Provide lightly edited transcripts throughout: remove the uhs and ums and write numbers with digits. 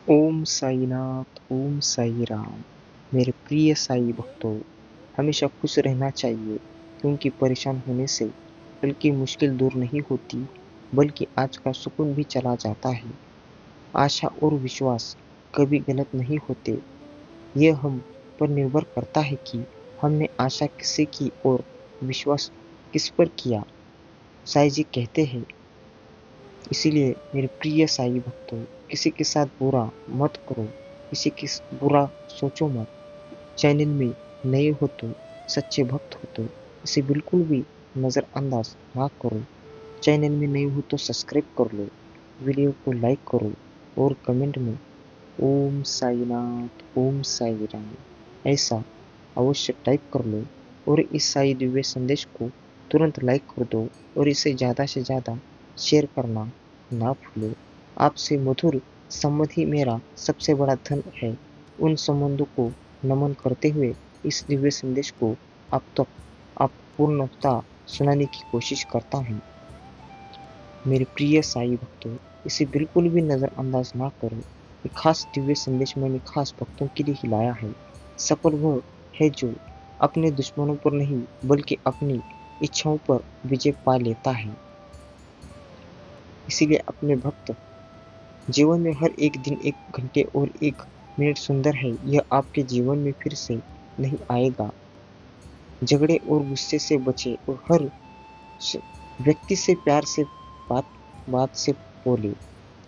ओम साईनाथ, ओम साई राम। मेरे प्रिय साई भक्तों, हमेशा खुश रहना चाहिए क्योंकि परेशान होने से कल की मुश्किल दूर नहीं होती, बल्कि आज का सुकून भी चला जाता है। आशा और विश्वास कभी गलत नहीं होते। यह हम पर निर्भर करता है कि हमने आशा किससे की और विश्वास किस पर किया। साई जी कहते हैं, इसीलिए मेरे प्रिय साई भक्तों, किसी के साथ बुरा मत करो, किसी की बुरा सोचो मत। चैनल में नए हो तो, सच्चे भक्त हो तो इसे बिल्कुल भी नज़रअंदाज ना करो। चैनल में नए हो तो सब्सक्राइब कर लो, वीडियो को लाइक करो और कमेंट में ओम साईनाथ, ओम साई राम ऐसा अवश्य टाइप कर लो। और इस साई दिव्य संदेश को तुरंत लाइक कर दो और इसे ज़्यादा से ज़्यादा शेयर करना ना भूलो। आपसे मधुर संबंध ही मेरा सबसे बड़ा धन है। उन संबंधों को नमन करते हुए इस दिव्य संदेश को आप तक आप पूर्णतः सुनाने की कोशिश करता हूँ। मेरे प्रिय साई भक्तों, इसे बिल्कुल भी नज़रअंदाज ना करो। ये खास दिव्य संदेश मैंने खास भक्तों के लिए ही लाया है। सफल वह है जो अपने दुश्मनों पर नहीं बल्कि अपनी इच्छाओं पर विजय पा लेता है। इसीलिए अपने भक्त, जीवन में हर एक दिन, एक घंटे और एक मिनट सुंदर है। यह आपके जीवन में फिर से नहीं आएगा। झगड़े और गुस्से से बचे और हर व्यक्ति से प्यार से बात बात से बोले।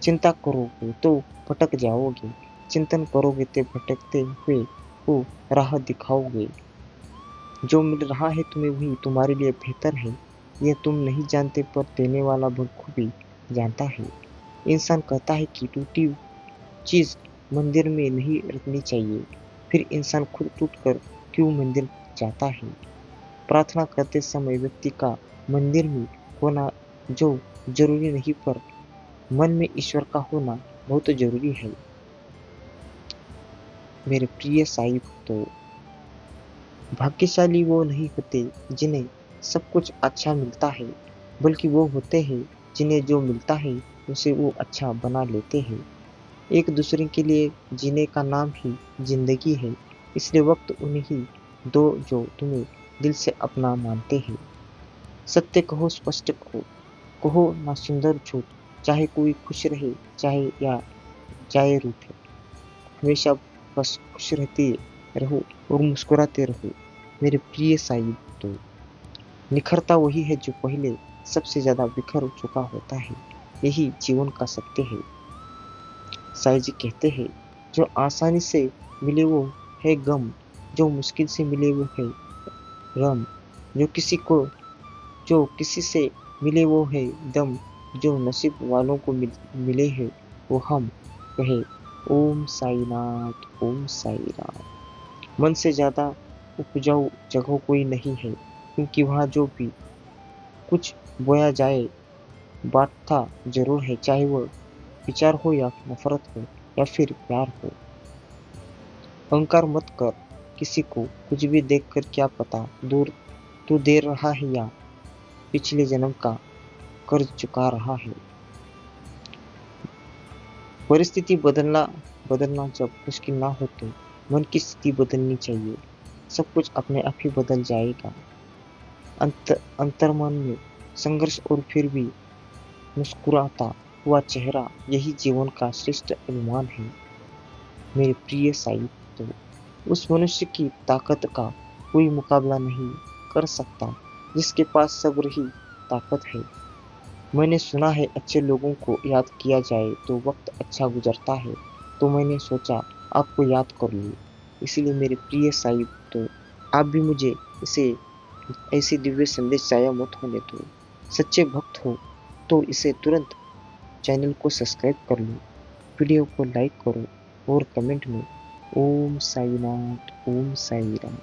चिंता करोगे तो भटक जाओगे, चिंतन करोगे तो भटकते हुए को राह दिखाओगे। जो मिल रहा है तुम्हें वही तुम्हारे लिए बेहतर है। यह तुम नहीं जानते पर देने वाला बखूबी जानता है। इंसान कहता है कि टूटी चीज मंदिर में नहीं रखनी चाहिए, फिर इंसान खुद टूटकर क्यों मंदिर जाता है। प्रार्थना करते समय व्यक्ति का मंदिर में होना जो जरूरी नहीं, पर मन में ईश्वर का होना बहुत जरूरी है। मेरे प्रिय साई भक्तों, भाग्यशाली वो नहीं होते जिन्हें सब कुछ अच्छा मिलता है, बल्कि वो होते हैं जिन्हें जो मिलता है उसे वो अच्छा बना लेते हैं। एक दूसरे के लिए जीने का नाम ही जिंदगी है, इसलिए वक्त उन्हें ही दो जो तुम्हें दिल से अपना मानते हैं। सत्य कहो, स्पष्ट कहो, कहो ना सुंदर झूठ। चाहे कोई खुश रहे चाहे या जाए रूठे, हमेशा बस खुश रहते रहो और मुस्कुराते रहो। मेरे प्रिय साई भक्तों, निखरता वही है जो पहले सबसे ज्यादा बिखर चुका होता है। यही जीवन का सत्य है। साई जी कहते हैं, जो आसानी से मिले वो है गम, जो मुश्किल से मिले वो है गम, जो किसी को जो किसी से मिले वो है दम, जो नसीब वालों को मिले हैं वो हम। कहे ओम साईनाथ, ओम साई राम। मन से ज्यादा उपजाऊ जगह कोई नहीं है, क्योंकि वहाँ जो भी कुछ बोया जाए बांटता जरूर है, चाहे वह विचार हो या नफरत हो या फिर प्यार हो। अहंकार मत कर किसी को कुछ भी देखकर, क्या पता दूर तू दे रहा है या पिछले जन्म का कर्ज चुका रहा है। परिस्थिति बदलना जब मुश्किल ना हो तो मन की स्थिति बदलनी चाहिए। सब कुछ अपने आप ही बदल जाएगा। अंतर्मन में संघर्ष और फिर भी मुस्कुराता हुआ चेहरा, यही जीवन का श्रेष्ठ अभिमान है। मेरे प्रिय साई, तो उस मनुष्य की ताकत का कोई मुकाबला नहीं कर सकता जिसके पास सब्र ही ताकत है। मैंने सुना है अच्छे लोगों को याद किया जाए तो वक्त अच्छा गुजरता है, तो मैंने सोचा आपको याद कर लूं। इसीलिए मेरे प्रिय साहिब, तो आप भी मुझे इसे ऐसे दिव्य संदेश जाया मत होने दो। सच्चे भक्त हो तो इसे तुरंत चैनल को सब्सक्राइब कर लो, वीडियो को लाइक करो और कमेंट में ओम साईनाथ, ओम साई राम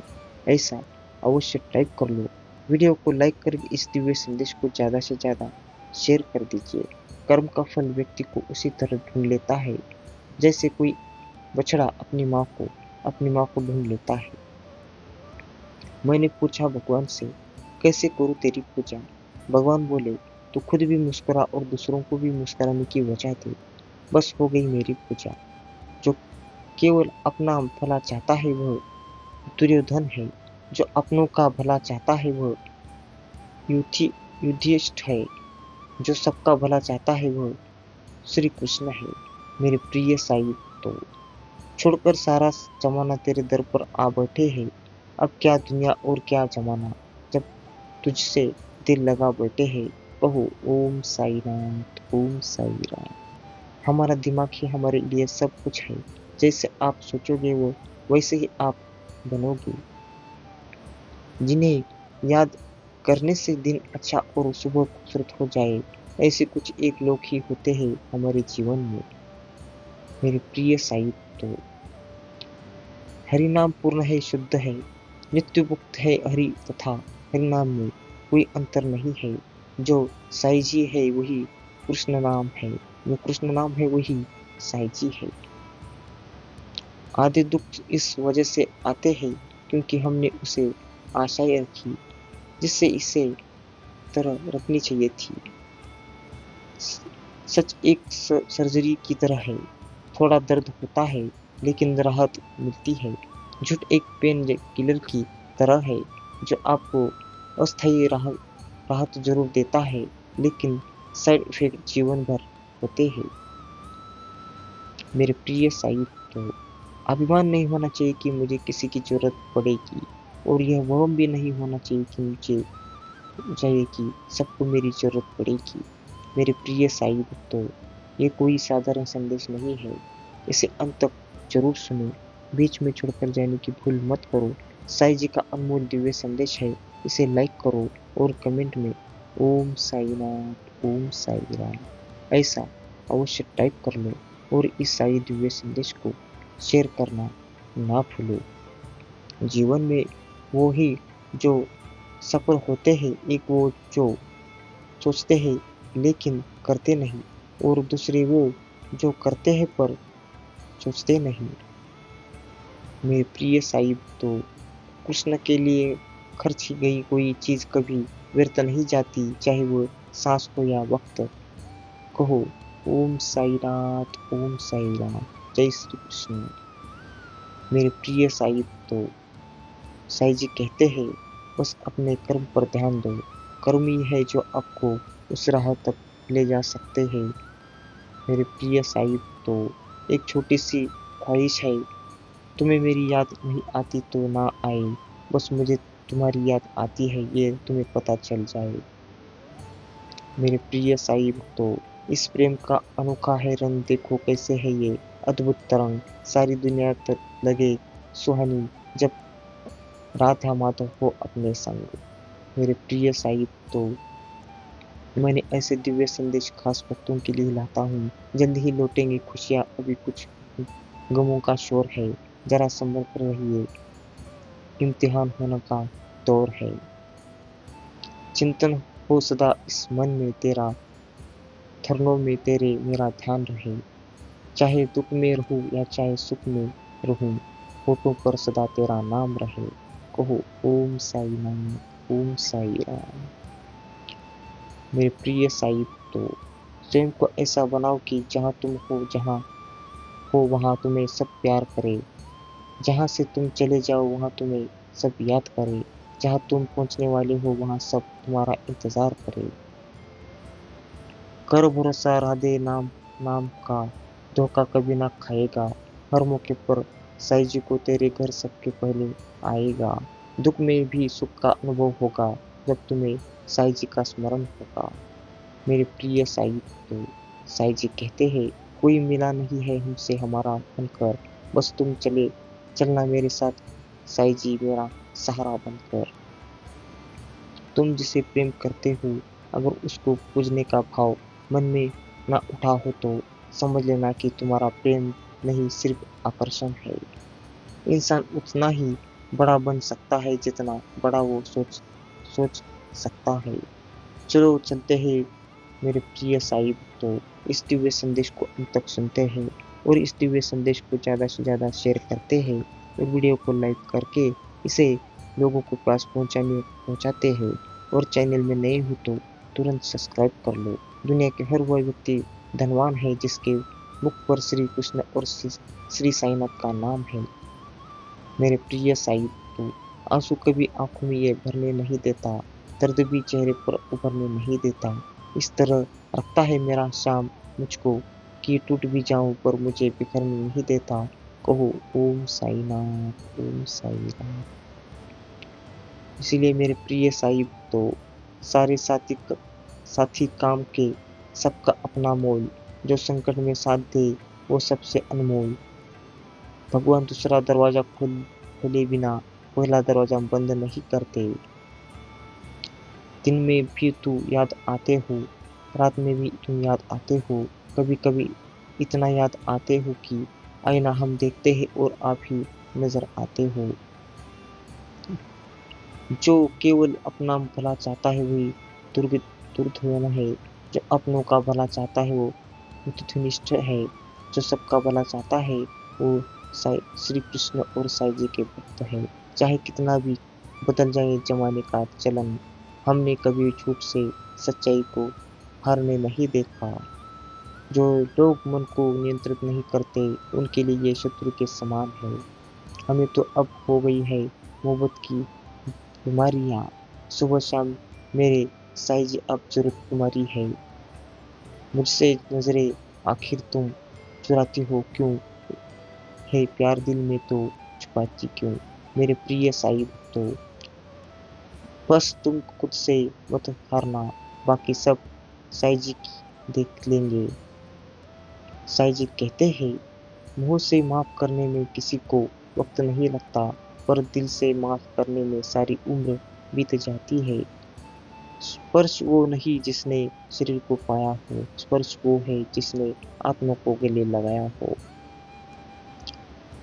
ऐसा अवश्य टाइप कर लो। वीडियो को लाइक करके इस दिव्य संदेश को ज़्यादा से ज़्यादा शेयर कर दीजिए। कर्म का फल व्यक्ति को उसी तरह ढूंढ लेता है जैसे कोई बछड़ा अपनी माँ को ढूंढ लेता है। मैंने पूछा भगवान से, कैसे करूँ तेरी पूजा। भगवान बोले, तू खुद भी मुस्कुरा और दूसरों को भी मुस्कुराने की वजह दे, बस हो गई मेरी पूजा। केवल अपना भला चाहता है वह दुर्योधन है, जो अपनों का भला चाहता है वह युधिष्ठिर है, जो सबका भला चाहता है वह श्री कृष्ण है। मेरे प्रिय साई भक्तों, छोड़कर सारा जमाना तेरे दर पर आ बैठे हैं। अब क्या दुनिया और क्या जमाना, जब तुझसे दिल लगा बैठे हैं। कहो ओम साई नाथ, ओम साई राम। हमारा दिमाग ही हमारे लिए सब कुछ है। जैसे आप सोचोगे वो वैसे ही आप बनोगे। जिन्हें याद करने से दिन अच्छा और सुबह खूबसूरत हो जाए, ऐसे कुछ एक लोग ही होते हैं हमारे जीवन में। मेरे प्रिय साई तो हरि नाम पूर्ण है, शुद्ध है, नित्य मुक्त है हरि, तथा हरि नाम में कोई अंतर नहीं है। जो साई जी है वही कृष्ण नाम है, जो कृष्ण नाम है वही साई जी है। आधे दुख इस वजह से आते हैं क्योंकि हमने उसे आशाएं रखी जिससे इसे तरह रखनी चाहिए थी। सच एक सर्जरी की तरह है, थोड़ा दर्द होता है लेकिन राहत मिलती है। झूठ एक पेन किलर की तरह है, जो आपको अस्थायी राहत जरूर देता है लेकिन साइड इफेक्ट जीवन भर होते हैं। मेरे प्रिय साई, तो अभिमान नहीं होना चाहिए कि मुझे किसी की जरूरत पड़ेगी, और यह वहम भी नहीं होना चाहिए कि मुझे चाहिए कि सबको मेरी जरूरत पड़ेगी। मेरे प्रिय साई भक्तों, ये कोई साधारण संदेश नहीं है, इसे अंत तक जरूर सुनो, बीच में छोड़कर जाने की भूल मत करो। साई जी का अनमोल दिव्य संदेश है, इसे लाइक करो और कमेंट में ओम साई नाथ, ओम साई राम ऐसा अवश्य टाइप कर लो, और इस साई दिव्य संदेश को शेयर करना ना भूलो। जीवन में वो ही जो सफल होते हैं, एक वो जो सोचते हैं लेकिन करते नहीं, और दूसरे वो जो करते हैं पर सोचते नहीं। मेरे प्रिय साहिब, तो कृष्ण के लिए खर्च की गई कोई चीज कभी व्यर्थ नहीं जाती, चाहे वो सांस हो या वक्त। कहो ओम साई नाथ, ओम साई राम, जय श्री कृष्ण। मेरे प्रिय साहिब, तो साई जी कहते हैं बस अपने कर्म पर ध्यान दो, कर्म ही है जो आपको उस राह तक ले जा सकते हैं। मेरे प्रिय साहिब, तो एक छोटी सी ख्वाहिश है, तुम्हें मेरी याद नहीं आती तो ना आए, बस मुझे तुम्हारी याद आती है ये तुम्हें पता चल जाए। मेरे प्रिय साहिब, तो इस प्रेम का अनोखा है रंग, देखो कैसे है ये अद्भुत तरंग, सारी दुनिया तक लगे सुहानी जब राधा माधव हो अपने संग। मेरे प्रिय साहिब, तो मैंने ऐसे दिव्य संदेश खास भक्तों के लिए लाता हूँ। जल्द ही लौटेंगे खुशियाँ, अभी कुछ गमों का शोर है, जरा संभल कर रहिए, इम्तिहान होने का दौर है। चिंतन हो सदा इस मन में तेरा, धरनों में तेरे मेरा ध्यान रहे, चाहे दुख में रहूं या चाहे सुख में रहूं, होठों पर सदा तेरा नाम रहे। कहो ओम साई नाम, ओम साई राम। मेरे प्रिय साई, तो स्वयं को ऐसा बनाओ कि जहाँ तुम हो, जहाँ हो वहाँ तुम्हें सब प्यार करे, जहाँ से तुम चले जाओ वहाँ तुम्हें सब याद करे, जहाँ तुम पहुँचने वाले हो वहाँ सब तुम्हारा इंतजार करे। कर भरोसा राधे नाम, नाम का धोखा कभी ना खाएगा, हर मौके पर साई जी को तेरे घर सबके पहले आएगा। दुख में भी सुख का अनुभव होगा जब तुम्हें साई जी का स्मरण होगा। मेरे प्रिय साई, तो साई जी कहते हैं कोई मिला नहीं है हमसे हमारा बनकर, बस तुम चलना मेरे साथ साई जी मेरा सहारा बनकर। तुम जिसे प्रेम करते हो, अगर उसको पूजने का भाव मन में ना उठा हो तो समझ लेना कि तुम्हारा प्रेम नहीं सिर्फ आकर्षण है। इंसान उतना ही बड़ा बन सकता है जितना बड़ा वो सोच सोच सकता है। चलो चलते हैं मेरे प्रिय साहिब, तो इस दिव्य संदेश को अंत तक सुनते हैं, और इस दिव्य संदेश को ज़्यादा से ज़्यादा शेयर करते हैं, और वीडियो को लाइक करके इसे लोगों के पास पहुंचाते हैं। और चैनल में नए हो तो तुरंत सब्सक्राइब कर लो। दुनिया के हर वह व्यक्ति धनवान है जिसके मुख पर श्री कृष्ण और श्री साईनाथ का नाम है। मेरे प्रिय साई तो आंसू कभी आंखों में ये भरने नहीं देता, दर्द भी चेहरे पर उभरने नहीं देता। इस तरह रखता है मेरा श्याम मुझको कि टूट भी जाऊं पर मुझे बिखरने नहीं देता। कहो ओम साईनाथ, ओम साईनाथ। इसीलिए मेरे प्रिय साई तो सारे साथी काम के, सबका अपना मोल, जो संकट में साथ दे वो सबसे अनमोल। भगवान दूसरा दरवाजा खोले बिना पहला दरवाजा बंद नहीं करते। दिन में भी तू याद आते हो, रात में भी तुम याद आते हो, कभी कभी इतना याद आते हो कि आईना हम देखते हैं और आप ही नजर आते हो। जो केवल अपना भला चाहता है वही दुर्धर्ष है, जो अपनों का भला चाहता है वो मितनिष्ठ है, जो सबका भला चाहता है वो श्री कृष्ण और साईं जी के भक्त है। चाहे कितना भी बदल जाए जमाने का चलन, हमने कभी झूठ से सच्चाई को हारने नहीं देखा। जो लोग मन को नियंत्रित नहीं करते उनके लिए ये शत्रु के समान है। हमें तो अब हो गई है मोहब्बत की बीमारियाँ। सुबह शाम मेरे साईं जी अब जरूरत तुम्हारी है। मुझसे नजरें आखिर तुम चुराती हो क्यों, है प्यार दिल में तो छुपाती क्यों। मेरे प्रिय साईं तो बस तुम खुद से मत हारना, बाकी सब साईं जी देख लेंगे। साईं जी कहते हैं मुंह से माफ करने में किसी को वक्त नहीं लगता, पर दिल से माफ करने में सारी उम्र बीत जाती है। स्पर्श वो नहीं जिसने शरीर को पाया हो, स्पर्श वो है जिसने आत्मा को गले लगाया हो।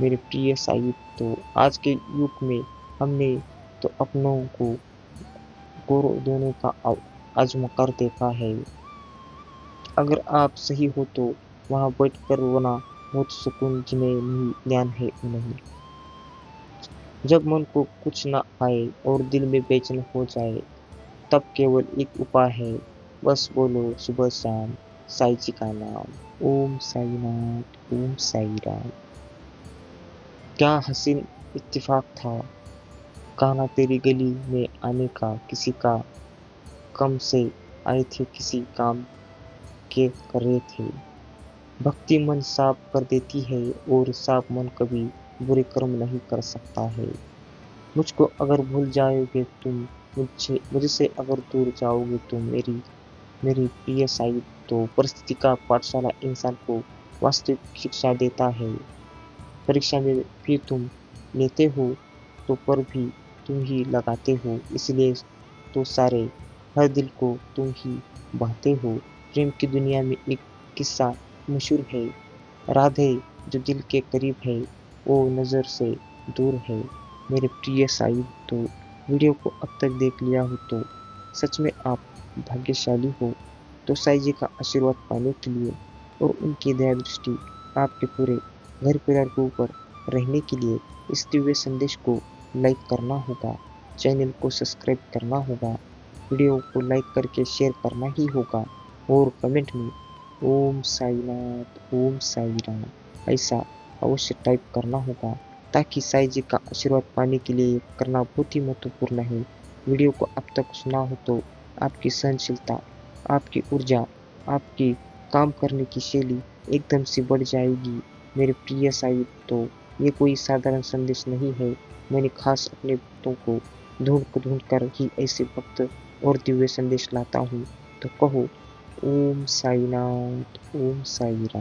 मेरे प्रिय साहिब तो आज के युग में हमने तो अपनों को गौरव देने का आजमा कर देखा है। अगर आप सही हो तो वहां बैठ कर रोना बहुत सुकून, जिन्हें नहीं ज्ञान है उन्हें। जब मन को कुछ न आए और दिल में बेचैन हो जाए, तब केवल एक उपाय है, बस बोलो सुबह शाम साईं जी का नाम। ओम साईनाथ, ओम साई राम। क्या हसीन इत्तेफाक था कहना तेरी गली में आने का, किसी का कम से आए थे किसी काम के कर रहे थे। भक्ति मन साफ कर देती है और साफ मन कभी बुरे कर्म नहीं कर सकता है। मुझको अगर भूल जाओगे तुम, मुझसे अगर दूर जाओगे तुम, मेरी प्रिय साहिब तो परिस्थिति का पाठशाला इंसान को वास्तविक शिक्षा देता है। परीक्षा में भी तुम लेते हो तो पर भी तुम ही लगाते हो, इसलिए तो सारे हर दिल को तुम ही बहते हो। प्रेम की दुनिया में एक किस्सा मशहूर है, राधे जो दिल के करीब है वो नज़र से दूर है। मेरे प्रिय साहिब तो वीडियो को अब तक देख लिया हो तो सच में आप भाग्यशाली हो। तो साईं जी का आशीर्वाद पाने के लिए और उनकी दया दृष्टि आपके पूरे घर परिवार के ऊपर रहने के लिए इस दिव्य संदेश को लाइक करना होगा, चैनल को सब्सक्राइब करना होगा, वीडियो को लाइक करके शेयर करना ही होगा और कमेंट में ओम साईनाथ, ओम साई राम ऐसा अवश्य टाइप करना होगा, ताकि साईं जी का आशीर्वाद पाने के लिए करना बहुत ही महत्वपूर्ण है। वीडियो को अब तक सुना हो तो आपकी सहनशीलता, आपकी ऊर्जा, आपकी काम करने की शैली एकदम से बढ़ जाएगी। मेरे प्रिय साहिब तो ये कोई साधारण संदेश नहीं है, मैंने खास अपने भक्तों को ढूंढ कर ही ऐसे भक्त और दिव्य संदेश लाता हूँ। तो कहो ओम साईनाथ, ओम साई राम।